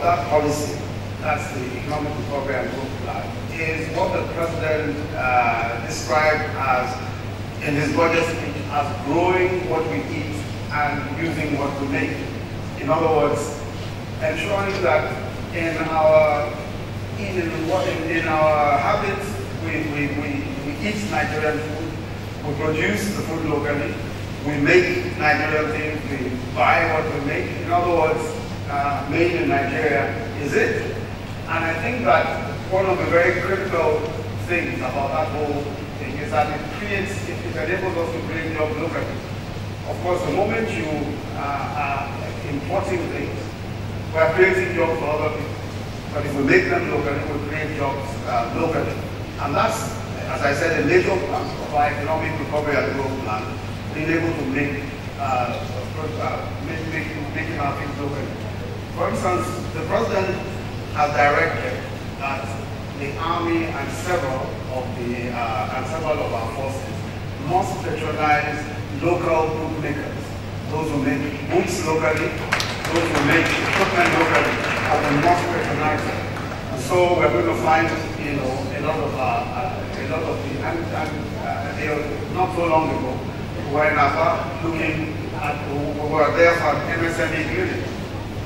that policy, that's the Economic Recovery and Growth Plan, is what the President described as, in his budget speech, as growing what we eat and using what we make. In other words, ensuring that in our habits, we eat Nigerian food, we produce the food locally, we make Nigerian things, we buy what we make. In other words, made in Nigeria is it. And I think that one of the very critical things about that whole thing is that it enables us to create jobs locally. Of course, the moment you are importing things, we are creating jobs for other people. But if we make them locally, we create jobs locally. And that's, as I said, a major part of our Economic Recovery and Growth Plan, being able to making our things locally. For instance, the President has directed that the Army and several of our forces must patronize local boot makers, those who make boots locally, those who make equipment locally, and we must patronize them. And so we're going to find, a lot of the, and not so long ago, we were in Abia looking at, we were there for an MSME building,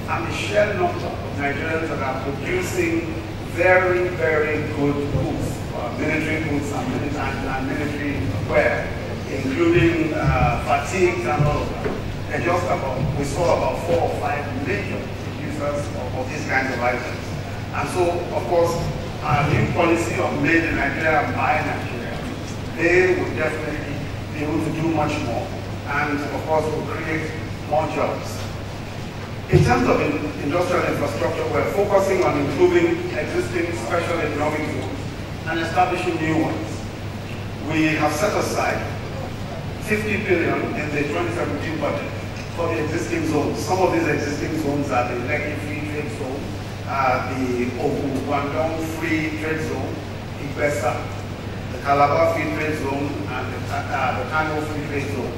and the sheer number of Nigerians that are producing very, very good boots, military boots and military wear, including fatigues and all of that. We saw about 4 or 5 major producers of these kinds of items. And so, of course, our new policy of made in Nigeria and buy in Nigeria, they will definitely be able to do much more, and of course will create more jobs. In terms of industrial infrastructure, we're focusing on improving existing special economic zones and establishing new ones. We have set aside 50 billion in the 2017 budget for the existing zones. Some of these existing zones are the Lekki Free Trade Zone, the Ugwu Free Trade Zone, Ibesa, the Calabar Free Trade Zone, and the Kano Free Trade Zone.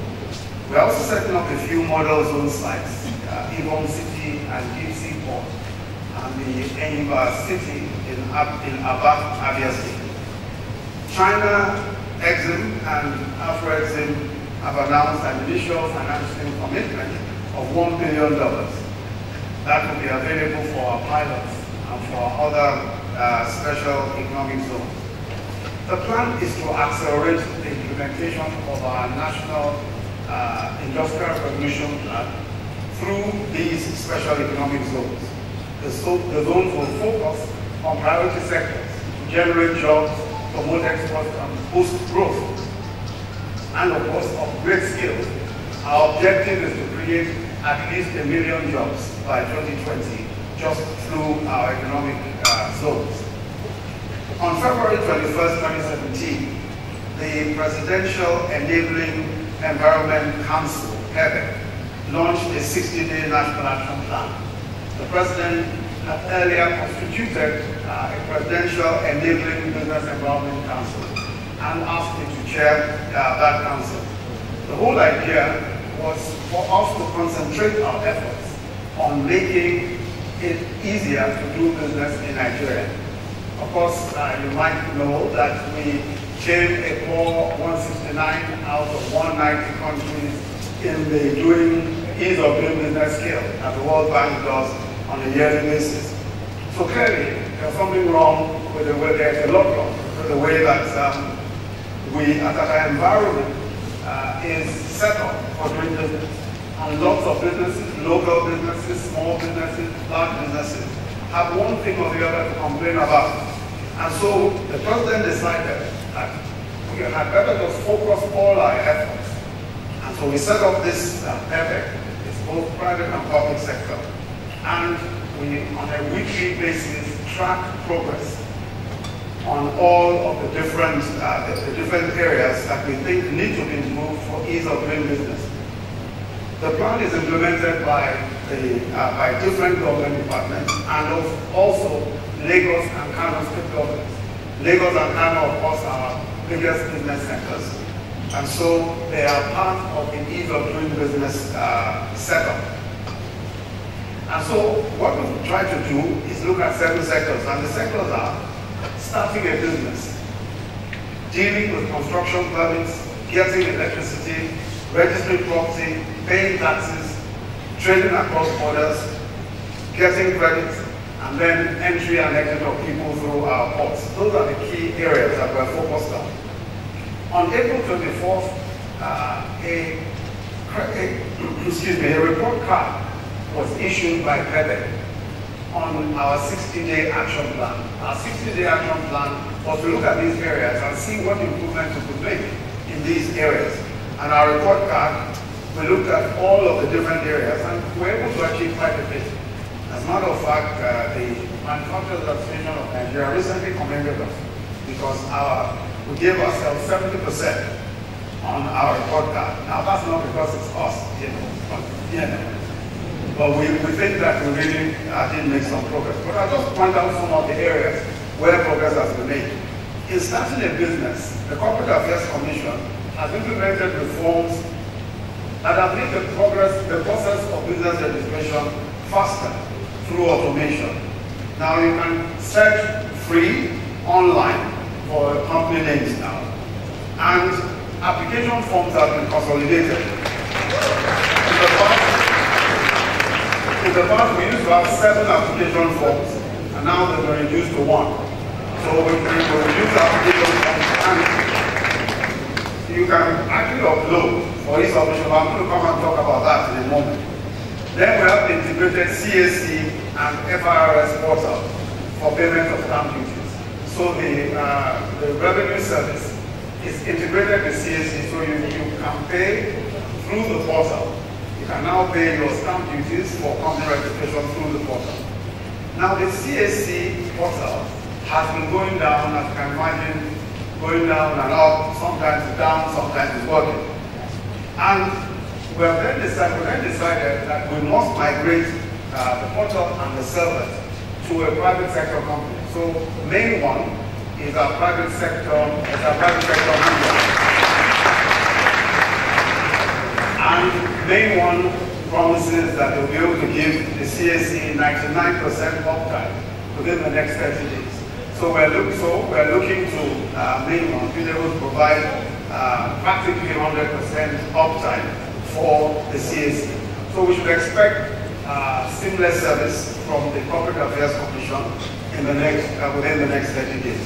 We're also setting up a few model zone sites, Ibom City and Deep Sea Port, and the Enyimba City in Abia State. China, Exim, and Afro-Exim have announced an initial financial commitment of $1 billion. That will be available for our pilots and for other special economic zones. The plan is to accelerate the implementation of our national industrial revolution plan through these special economic zones. The zones will focus on priority sectors to generate jobs, promote exports, and boost growth. And of course, of great skills. Our objective is to create at least 1 million jobs by 2020, just through our economic zones. On February 21st, 2017, the Presidential Enabling Environment Council, PEBEC, launched a 60-day national action plan. The President had earlier constituted a Presidential Enabling Business Environment Council and asked me to chair that council. The whole idea was for us to concentrate our efforts on making it easier to do business in Nigeria. Of course, you might know that we came a core 169 out of 190 countries in the ease of doing business scale that the World Bank does on a yearly basis. So clearly, there's something wrong with the way, there's a lot wrong with the way that our environment is set up for doing business. And lots of businesses, local businesses, small businesses, large businesses, have one thing or the other to complain about. And so the President decided that we had better just focus all our efforts. And so we set up this PEBEC, it's both private and public sector. And we, on a weekly basis, track progress on all of the different areas that we think need to be improved for ease of doing business. The plan is implemented by different government departments and also Lagos and Kano state governments. Lagos and Kano, of course, are our biggest business centers, and so they are part of the ease of doing business setup. And so what we try to do is look at several sectors, and the sectors are starting a business, dealing with construction permits, getting electricity, registering property, paying taxes, trading across borders, getting credit, and then entry and exit of people through our ports. Those are the key areas that we're focused on. On April 24th, a report card was issued by PEDE on our 60-day action plan. Our 60-day action plan was to look at these areas and see what improvements we could make in these areas. And our report card, we looked at all of the different areas and we were able to achieve quite a bit. As a matter of fact, the Manufacturers Association of Nigeria recently commended us because we gave ourselves 70% on our report card. Now that's not because it's us, but we think that we really did make some progress. But I'll just point out some of the areas where progress has been made. In starting a business, the Corporate Affairs Commission has implemented reforms that have made the process of business registration faster through automation. Now you can search free online for company names now. And application forms have been consolidated. In the past, we used to have 7 application forms, and now they've been reduced to 1. So we reduce application forms, and you can actually upload for each submission. I'm going to come and talk about that in a moment. Then we have the integrated CAC and FIRS portal for payment of stamp duties. So the revenue service is integrated with CAC, so you can pay through the portal. You can now pay your stamp duties for company registration through the portal. Now the CAC portal has been going down, as you can imagine, going down and up, sometimes it's down, sometimes it's working. And we have then decided that we must migrate the portal and the servers to a private sector company. So the main one is our private sector handler. And the main one promises that they'll be able to give the CAC 99% uptime within the next 30 days. So we're looking to main one being able to provide practically 100% uptime for the CAC. So we should expect seamless service from the Corporate Affairs Commission within the next 30 days.